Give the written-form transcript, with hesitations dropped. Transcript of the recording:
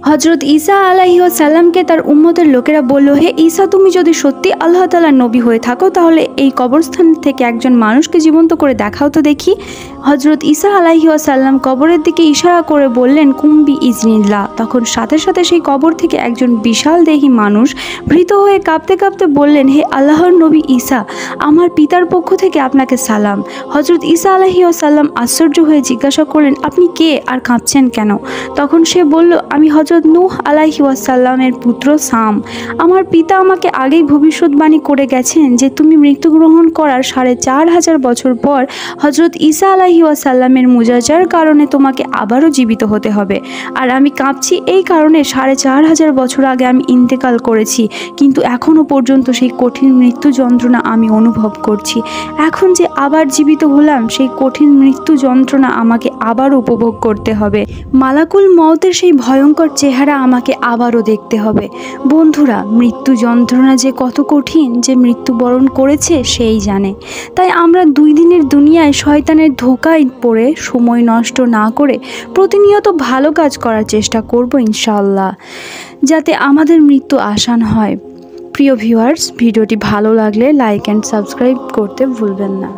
হজরত ঈসা আলাইহিসসালামকে তার উম্মতের লোকেরা বলল, হে ঈসা, তুমি যদি সত্যি আল্লাহ তাআলার নবী হয়ে থাকো তাহলে এই কবরস্থান থেকে একজন মানুষকে জীবন্ত করে দেখাও তো দেখি। হজরত ঈসা আলাইহিসসালাম কবরের দিকে ইশারা করে বললেন, কুম্বি ইজনিল্লাহ। তখন সাথে সাথে সেই কবর থেকে একজন বিশাল দেহী মানুষ ভীত হয়ে কাঁপতে কাঁপতে বললেন, হে আল্লাহর নবী ঈসা, আমার পিতার পক্ষ থেকে আপনাকে সালাম। হজরত ঈসা আলাইহিসসালাম আশ্চর্য হয়ে জিজ্ঞাসা করলেন, আপনি কে আর কাঁপছেন কেন? তখন সে বলল, আমি হজরত নূহ আলাইহিসসালামের পুত্র সাম। আমার পিতা আমাকে আগেই ভবিষ্যৎবাণী করে গেছেন যে তুমি মৃত্যুগ্রহণ করার ৪,৫০০ বছর পর হজরত ঈসা আলাইহিসসালামের মুজাজার কারণে তোমাকে আবারও জীবিত হতে হবে। আর আমি কাঁপছি এই কারণে ৪,৫০০ বছর আগে আমি ইন্তেকাল করেছি, কিন্তু এখনও পর্যন্ত সেই কঠিন মৃত্যু যন্ত্রণা আমি অনুভব করছি। এখন যে আবার জীবিত হলাম, সেই কঠিন মৃত্যু যন্ত্রণা আমাকে আবার উপভোগ করতে হবে। মালাকুল মউতের সেই ভয়ঙ্কর চেহারা আমাকে আবারও দেখতে হবে। বন্ধুরা, মৃত্যু যন্ত্রণা যে কত কঠিন, যে মৃত্যুবরণ করেছে সেই জানে। তাই আমরা 2 দিনের দুনিয়ায় শয়তানের ধোঁকায় পড়ে সময় নষ্ট না করে প্রতিনিয়ত ভালো কাজ করার চেষ্টা করব ইনশাআল্লাহ, যাতে আমাদের মৃত্যু আসান হয়। প্রিয় ভিউয়ার্স, ভিডিওটি ভালো লাগলে লাইক অ্যান্ড সাবস্ক্রাইব করতে ভুলবেন না।